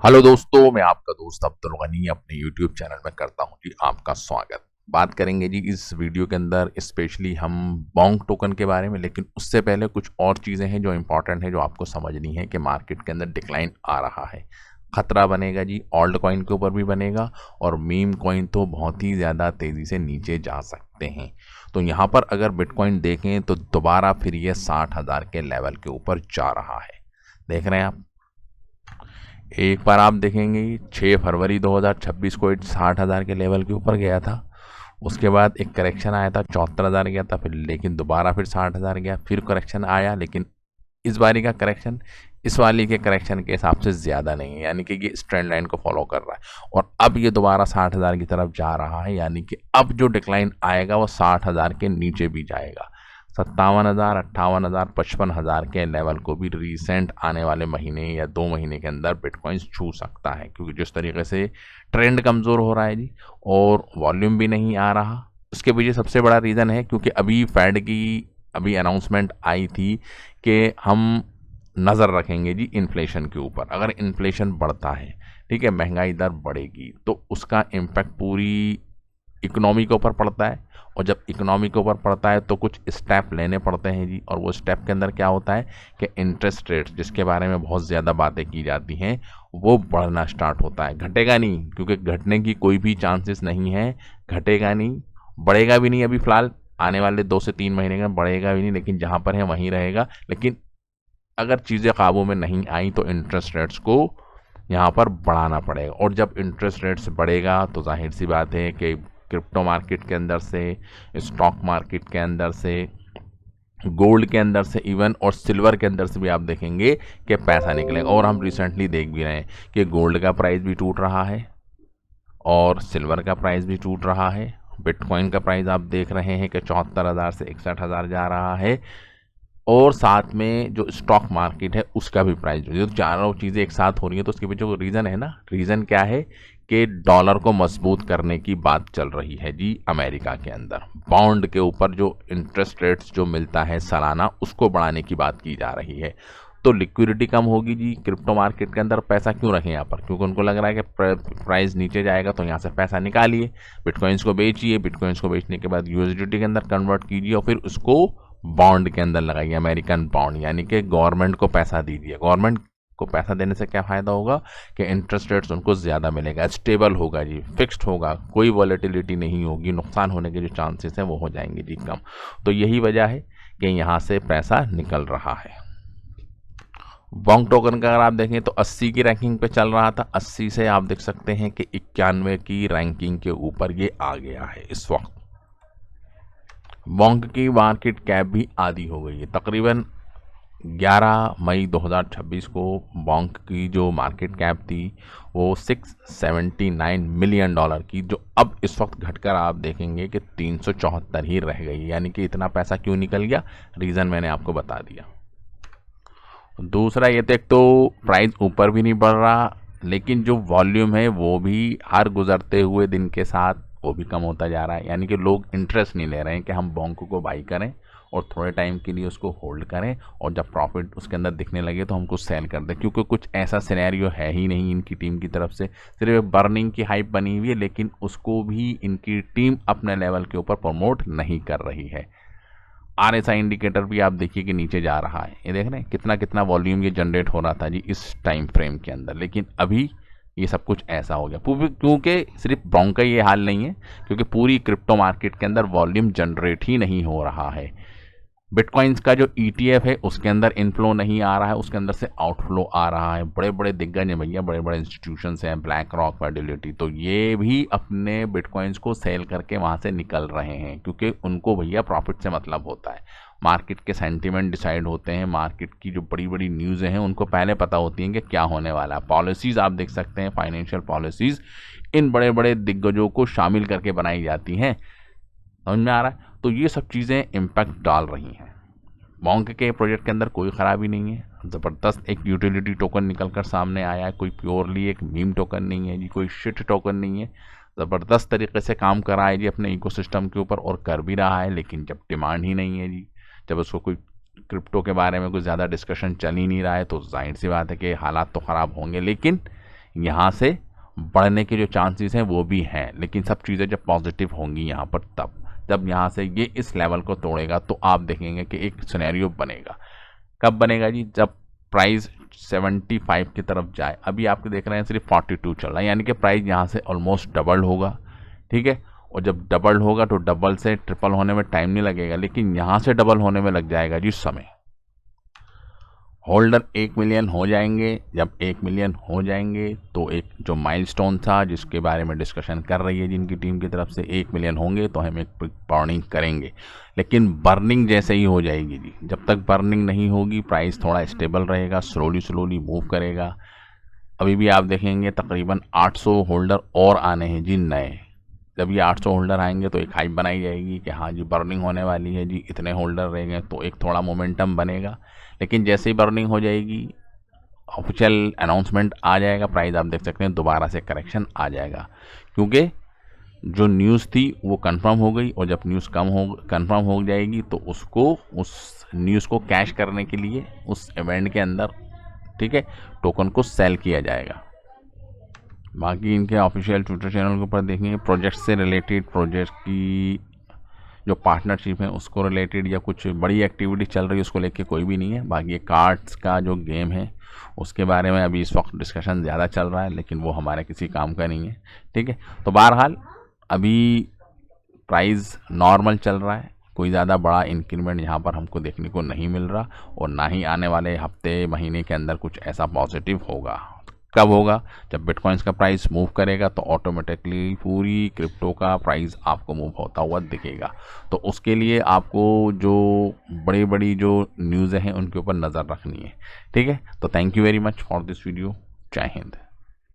Hello दोस्तों, मैं आपका दोस्त अब्दुल गनी अपने यूट्यूब चैनल में करता हूं जी आपका स्वागत। बात करेंगे जी इस वीडियो के अंदर स्पेशली हम बॉन्ग टोकन के बारे में, लेकिन उससे पहले कुछ और चीज़ें हैं जो इम्पोर्टेंट है, जो आपको समझनी है कि मार्केट के अंदर डिक्लाइन आ रहा है, खतरा बनेगा जी। ऑल्ट कॉइन के ऊपर भी बनेगा और मीम कॉइन तो बहुत ही ज़्यादा तेज़ी से नीचे जा सकते हैं। तो यहाँ पर अगर बिटकॉइन देखें तो दोबारा फिर ये 60,000 के लेवल के ऊपर जा रहा है। देख रहे हैं आप, एक बार आप देखेंगे 6 फरवरी 2026 को 60,000 के लेवल के ऊपर गया था। उसके बाद एक करेक्शन आया था, 74,000 गया था, फिर लेकिन दोबारा फिर 60,000 गया, फिर करेक्शन आया, लेकिन इस बारी का करेक्शन इस वाली के करेक्शन के हिसाब से ज़्यादा नहीं है, यानी कि ये इस ट्रेंड लाइन को फॉलो कर रहा है और अब ये दोबारा 60,000 की तरफ जा रहा है। यानी कि अब जो डिक्लाइन आएगा वो 60,000 के नीचे भी जाएगा। 57,000, 58,000, 55,000 के लेवल को भी रिसेंट आने वाले महीने या 2 महीने के अंदर बिटकॉइंस छू सकता है, क्योंकि जिस तरीके से ट्रेंड कमज़ोर हो रहा है जी और वॉल्यूम भी नहीं आ रहा। उसके पीछे सबसे बड़ा रीज़न है क्योंकि अभी फेड की अभी अनाउंसमेंट आई थी कि हम नज़र रखेंगे जी इन्फ्लेशन के ऊपर। अगर इन्फ्लेशन बढ़ता है, ठीक है, महंगाई दर बढ़ेगी, तो उसका इम्पैक्ट पूरी इकोनॉमी के ऊपर पड़ता है और जब इकोनॉमी के ऊपर पड़ता है तो कुछ स्टेप लेने पड़ते हैं जी। और वो स्टेप के अंदर क्या होता है कि इंटरेस्ट रेट, जिसके बारे में बहुत ज़्यादा बातें की जाती हैं, वो बढ़ना स्टार्ट होता है। घटेगा नहीं, क्योंकि घटने की कोई भी चांसेस नहीं है। घटेगा नहीं, बढ़ेगा भी नहीं। अभी फ़िलहाल आने वाले 2 से 3 महीने में बढ़ेगा भी नहीं, लेकिन जहाँ पर है वहीं रहेगा। लेकिन अगर चीज़ें काबू में नहीं आई तो इंटरेस्ट रेट्स को यहाँ पर बढ़ाना पड़ेगा और जब इंटरेस्ट रेट्स बढ़ेगा तो जाहिर सी बात है कि क्रिप्टो मार्केट के अंदर से, स्टॉक मार्केट के अंदर से, गोल्ड के अंदर से इवन और सिल्वर के अंदर से भी आप देखेंगे कि पैसा निकलेगा। और हम रिसेंटली देख भी रहे हैं कि गोल्ड का प्राइस भी टूट रहा है और सिल्वर का प्राइस भी टूट रहा है। बिटकॉइन का प्राइस आप देख रहे हैं कि 74,000 से 61,000 जा रहा है और साथ में जो स्टॉक मार्केट है उसका भी प्राइस जो चारों चीज़ें एक साथ हो रही है। तो उसके पीछे जो रीज़न है ना, रीज़न क्या है कि डॉलर को मजबूत करने की बात चल रही है जी। अमेरिका के अंदर बॉन्ड के ऊपर जो इंटरेस्ट रेट्स जो मिलता है सालाना, उसको बढ़ाने की बात की जा रही है। तो लिक्विडिटी कम होगी जी क्रिप्टो मार्केट के अंदर। पैसा क्यों रखें यहाँ पर? क्योंकि उनको लग रहा है कि प्राइस नीचे जाएगा तो यहाँ से पैसा निकालिए, बिटकॉइंस को बेचिए, बिटकॉइंस को बेचने के बाद यूएसडीटी के अंदर कन्वर्ट कीजिए और फिर उसको बॉन्ड के अंदर लगाइए, अमेरिकन बॉन्ड, यानी कि गवर्नमेंट को पैसा दीजिए। गवर्नमेंट को पैसा देने से क्या फ़ायदा होगा कि इंटरेस्ट रेट्स उनको ज़्यादा मिलेगा, स्टेबल होगा जी, फिक्स्ड होगा, कोई वॉलेटिलिटी नहीं होगी, नुकसान होने के जो चांसेस हैं वो हो जाएंगे जी कम। तो यही वजह है कि यहाँ से पैसा निकल रहा है। बॉन्ग टोकन का अगर आप देखें तो 80 की रैंकिंग पे चल रहा था, 80 से आप देख सकते हैं कि 91 की रैंकिंग के ऊपर ये आ गया है इस वक्त। बॉन्ग की मार्केट कैप भी आधी हो गई है। तकरीबन 11 मई 2026 को बॉन्ग की जो मार्केट कैप थी वो 679 मिलियन डॉलर की, जो अब इस वक्त घटकर आप देखेंगे कि 374 ही रह गई। यानी कि इतना पैसा क्यों निकल गया, रीज़न मैंने आपको बता दिया। दूसरा ये तो एक तो प्राइस ऊपर भी नहीं बढ़ रहा, लेकिन जो वॉल्यूम है वो भी हर गुजरते हुए दिन के साथ वो भी कम होता जा रहा है। यानी कि लोग इंटरेस्ट नहीं ले रहे हैं कि हम बॉन्ग को बाई करें और थोड़े टाइम के लिए उसको होल्ड करें और जब प्रॉफिट उसके अंदर दिखने लगे तो हमको सेल कर दें, क्योंकि कुछ ऐसा सिनेरियो है ही नहीं इनकी टीम की तरफ से। सिर्फ बर्निंग की हाइप बनी हुई है, लेकिन उसको भी इनकी टीम अपने लेवल के ऊपर प्रमोट नहीं कर रही है। आरएसआई इंडिकेटर भी आप देखिए कि नीचे जा रहा है। ये देख रहे हैं कितना कितना वॉल्यूम ये जनरेट हो रहा था जी इस टाइम फ्रेम के अंदर, लेकिन अभी ये सब कुछ ऐसा हो गया। क्योंकि सिर्फ बॉन्ग का ये हाल नहीं है, क्योंकि पूरी क्रिप्टो मार्केट के अंदर वॉल्यूम जनरेट ही नहीं हो रहा है। बिटकॉइंस का जो ईटीएफ है उसके अंदर इनफ्लो नहीं आ रहा है, उसके अंदर से आउटफ्लो आ रहा है। बड़े बड़े दिग्गज हैं भैया, बड़े बड़े इंस्टीट्यूशंस हैं, ब्लैक रॉक, फिडेलिटी, तो ये भी अपने बिटकॉइंस को सेल करके वहाँ से निकल रहे हैं, क्योंकि उनको भैया प्रॉफिट से मतलब होता है। मार्केट के सेंटीमेंट डिसाइड होते हैं, मार्केट की जो बड़ी बड़ी न्यूज़ें हैं उनको पहले पता होती हैं कि क्या होने वाला है। पॉलिसीज़ आप देख सकते हैं, फाइनेंशियल पॉलिसीज़ इन बड़े बड़े दिग्गजों को शामिल करके बनाई जाती हैं। समझ में आ रहा है? तो ये सब चीज़ें इम्पैक्ट डाल रही हैं। बॉन्ग के प्रोजेक्ट के अंदर कोई ख़राबी नहीं है, ज़बरदस्त एक यूटिलिटी टोकन निकल कर सामने आया है। कोई प्योरली एक मीम टोकन नहीं है जी, कोई शिट टोकन नहीं है। ज़बरदस्त तरीके से काम कर रहा है जी अपने इकोसिस्टम के ऊपर और कर भी रहा है। लेकिन जब डिमांड ही नहीं है जी, जब उसको कोई क्रिप्टो के बारे में कुछ ज़्यादा डिस्कशन चल ही नहीं रहा है, तो जाहिर सी बात है कि हालात तो ख़राब होंगे। लेकिन यहाँ से बढ़ने के जो चांसेस हैं वो भी हैं, लेकिन सब चीज़ें जब पॉजिटिव होंगी यहाँ पर तब, जब यहाँ से ये इस लेवल को तोड़ेगा तो आप देखेंगे कि एक सिनेरियो बनेगा। कब बनेगा जी? जब प्राइस 75 की तरफ जाए। अभी आपके देख रहे हैं सिर्फ 42 चल रहा है, यानी कि प्राइस यहाँ से ऑलमोस्ट डबल होगा, ठीक है। और जब डबल होगा तो डबल से ट्रिपल होने में टाइम नहीं लगेगा, लेकिन यहाँ से डबल होने में लग जाएगा जी समय। होल्डर 1 मिलियन हो जाएंगे। जब 1 मिलियन हो जाएंगे तो एक जो माइलस्टोन था जिसके बारे में डिस्कशन कर रही है जिनकी टीम की तरफ से, 1 मिलियन होंगे तो हम एक बर्निंग करेंगे। लेकिन बर्निंग जैसे ही हो जाएगी जी, जब तक बर्निंग नहीं होगी प्राइस थोड़ा स्टेबल रहेगा, स्लोली मूव करेगा। अभी भी आप देखेंगे तकरीबन 800 होल्डर और आने हैं जी नए। जब ये 800 होल्डर आएंगे तो एक हाइप बनाई जाएगी कि हाँ जी बर्निंग होने वाली है जी, इतने होल्डर रह गए, तो एक थोड़ा मोमेंटम बनेगा। लेकिन जैसे ही बर्निंग हो जाएगी, ऑफिशियल अनाउंसमेंट आ जाएगा, प्राइस आप देख सकते हैं दोबारा से करेक्शन आ जाएगा, क्योंकि जो न्यूज़ थी वो कंफर्म हो गई। और जब न्यूज़ कंफर्म हो जाएगी तो उसको, उस न्यूज़ को कैश करने के लिए उस इवेंट के अंदर, ठीक है, टोकन को सेल किया जाएगा। बाकी इनके ऑफिशियल ट्विटर चैनल के ऊपर देखेंगे प्रोजेक्ट से रिलेटेड, प्रोजेक्ट की जो पार्टनरशिप है उसको रिलेटेड या कुछ बड़ी एक्टिविटी चल रही है उसको लेके कोई भी नहीं है। बाकी ये कार्ड्स का जो गेम है उसके बारे में अभी इस वक्त डिस्कशन ज़्यादा चल रहा है, लेकिन वो हमारे किसी काम का नहीं है, ठीक है। तो बहरहाल अभी प्राइस नॉर्मल चल रहा है, कोई ज़्यादा बड़ा इंक्रीमेंट यहाँ पर हमको देखने को नहीं मिल रहा, और ना ही आने वाले हफ्ते महीने के अंदर कुछ ऐसा पॉजिटिव होगा। कब होगा? जब बिटकॉइंस का प्राइस मूव करेगा तो ऑटोमेटिकली पूरी क्रिप्टो का प्राइस आपको मूव होता हुआ दिखेगा। तो उसके लिए आपको जो बड़ी बड़ी जो न्यूज़ें हैं उनके ऊपर नज़र रखनी है, ठीक है। तो thank you very much for this video. जय हिंद।